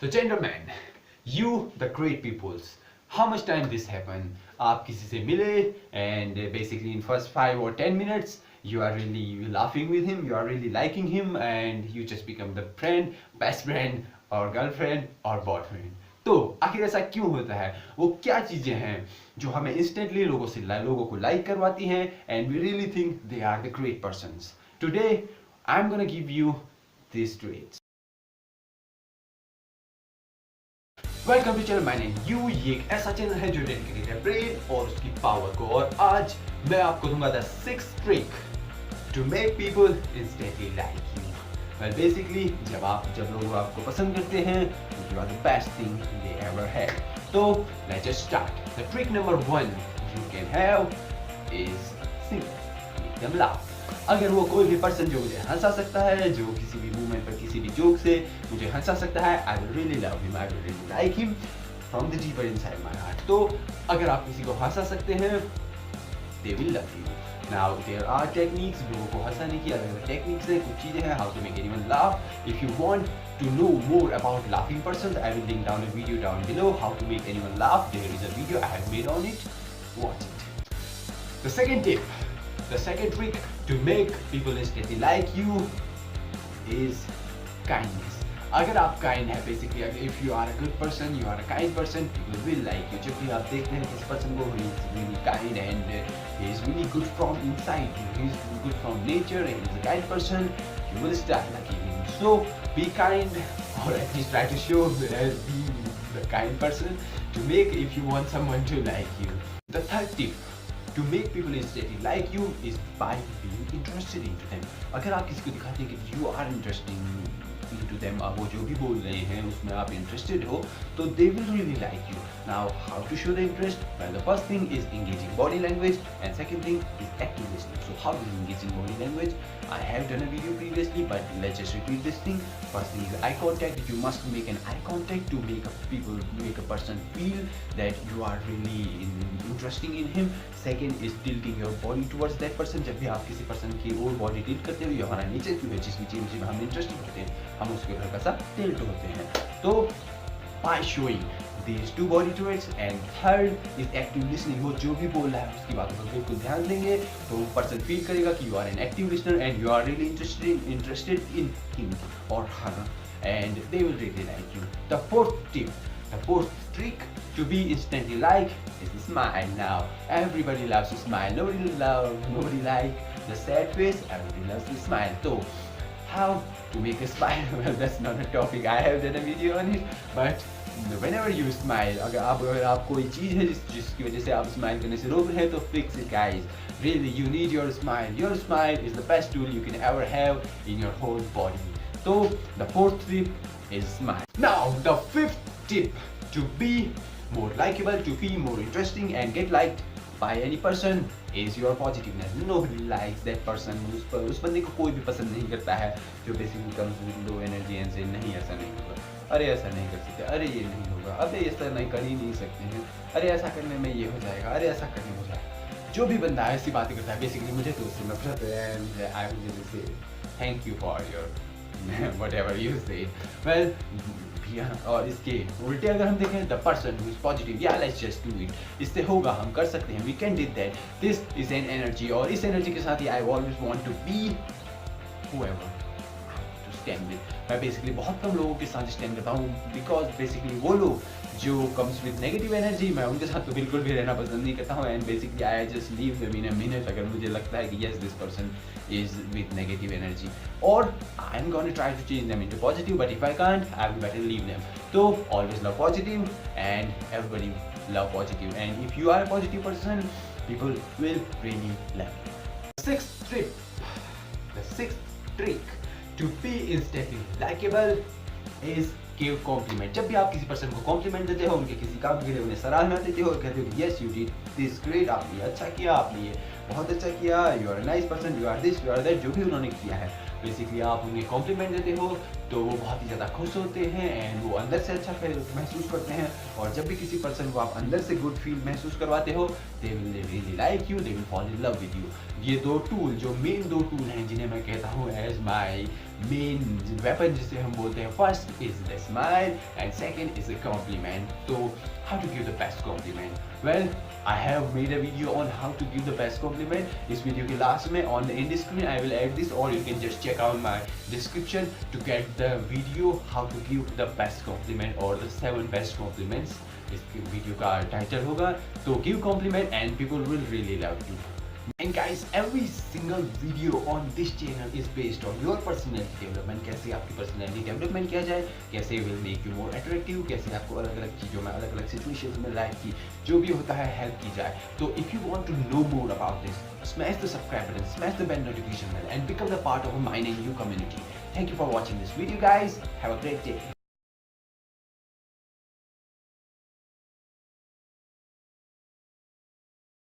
तो gentlemen, you the great peoples, how much time this happen? आप किसी से मिले and basically in first 5 or 10 minutes you are really laughing with him, you are really liking him and you just become the friend, best friend or girlfriend or boyfriend. तो आखिर ऐसा क्यों होता है? वो क्या चीजें हैं जो हमें instantly लोगों को like करवाती हैं and we really think they are the great persons. Today I'm gonna give you these traits. Welcome to channel, my name you. ये एक ऐसा चैनल है जो डेडिकेटेड है ब्रेन और उसकी पावर को, और आज मैं आपको दूंगा the 6th trick to make people instantly like you. Well basically जब लोग आपको पसंद करते हैं you are the best thing they ever had. तो let's just start. The trick number 1 you can have is simple, make them laugh. अगर वो कोई भी पर्सन जो मुझे हंसा सकता है, जो किसी भी मूवमेंट पर किसी भी जोक से मुझे हंसा सकता है, I will really love him, I will really like him from the deeper inside my heart. तो अगर आप किसी को हंसा सकते हैं they will love you. Now there are techniques लोगों को हंसाने की, अलग अलग टेक्निक्स हैं, कुछ चीजें हैं, how to make anyone laugh. If you want to know more about laughing persons, I will link down a video down below how to make anyone laugh. There is a video I have made on it, watch it. The second tip, the second trick to make people instantly like you is kindness. अगर आप kind है, basically if you are a good person, you are a kind person, people will like you. जब भी आप देखते हैं किस person को he is really kind and he is really good from inside, he is good from nature and he is a kind person, you will start liking him. So be kind, or at least try to show as being the kind person to make if you want someone to like you. The third tip to make people instantly like you is by being interested into them. अगर आप किसी को दिखाते हैं कि you are interesting into them, आप वो जो भी बोल रहे हैं उसमें आप interested हो, तो they will really like you. Now how to show the interest? Well, the first thing is engaging body language and second thing is active listening. So how do you engage in body language? I have done a video previously, but let's just repeat this thing. First thing is eye contact. You must make an eye contact to make a person feel that you are really interesting in him. Second is tilting your body towards that person. जब भी आप किसी person की ओर body tilt करते हो, ये हमारा nature क्यों है, जिस चीज में हम interested होते हैं हम उसके हल्का सा tilt होते हैं। तो by showing these two body traits, and third is active listening. वो जो भी बोल रहा है उसकी बातों पर बिल्कुल ध्यान देंगे तो person feel करेगा कि you are an active listener and you are really interested in him or her, and they will really like you. The fourth tip, the fourth trick to be instantly liked is the smile. Now everybody loves to smile. Nobody like the sad face. Everybody loves to smile. So how to make a smile? Well, that's not a topic. I have done a video on it, but whenever you smile, अगर आप कोई चीज़ है जिसकी वजह से आप smile करने से रोक रहे हैं तो fix it guys. Really you need your smile. Your smile is the best tool you can ever have in your whole body. So the fourth tip is smile. Now the fifth tip to be more likable, to be more interesting and get liked by any person is your positiveness. Nobody likes that person. उस बंदे को कोई भी पसंद नहीं करता है जो basically comes with low energy and say नहीं ऐसा नहीं होगा, अरे ऐसा नहीं कर सकते, अरे ये नहीं होगा, अबे ऐसा नहीं कर ही नहीं सकते हैं, अरे ऐसा करने में ये हो जाएगा, अरे ऐसा करने हो जाएगा। जो भी बंदा ऐसी बातें करता है बेसिकली मुझे तो उससे नफरत है। I will say thank you for your whatever you say. Well, और इसके उल्टे अगर हम देखें the person who is positive, या लेट्स जस्ट डू इट, इससे होगा, हम कर सकते हैं, we can do that, this is an energy, और इस एनर्जी के साथ ही I always want to be whoever to stand with. मैं बेसिकली बहुत कम लोगों के साथ स्टैंड करता हूँ बिकॉज बेसिकली वो लोग जो कम्स विद नेगेटिव एनर्जी मैं उनके साथ तो बिल्कुल भी रहना पसंद नहीं करता हूँ, and basically I just leave them in a minute अगर मुझे लगता है कि yes this person is with negative energy, or I'm going to try to change them into positive, but if I can't I will better leave them. So always love positive and everybody love positive, and if you are a positive person people will really love you. The sixth trick to be instantly likable is give compliment. जब भी आप किसी person को complement देते हो, उनके किसी काम के लिए उन्हें सराहना देते हो, कहते हो कि yes you did this great, आपने अच्छा किया, आपने ये बहुत अच्छा किया, you are a nice person, you are this, you are that, जो भी उन्होंने किया है बेसिकली आप उन्हें कॉम्प्लीमेंट देते हो तो वो बहुत ही ज़्यादा खुश होते हैं एंड वो अंदर से अच्छा फील महसूस करते हैं। और जब भी किसी पर्सन को आप अंदर से गुड फील महसूस करवाते हो, they will really like you, they will fall in love with you. ये दो टूल, जो मेन दो टूल हैं जिन्हें मैं कहता हूँ एज माई मेन वेपन, जिसे हम बोलते हैं, first is the smile and second is the compliment. तो how to give the best compliment? Well, I have made a video on how to give the best compliment. इस video के last में on the end screen I will add this, or you can just check out my description to get the video how to give the best compliment or the 7 best compliments. इस video का title होगा, तो give compliment and people will really love you. And guys, every single video on this channel is based on your personality development. कैसे आपकी personality development किया जाए, कैसे will make you more attractive, कैसे आपको अलग अलग चीज़ों में, अलग अलग situations में लाइफ की जो भी होता है हेल्प की जाए। तो if you want to know more about this, smash the subscribe button, smash the bell notification bell and become the part of my new community. Thank you for watching this video guys. Have a great day.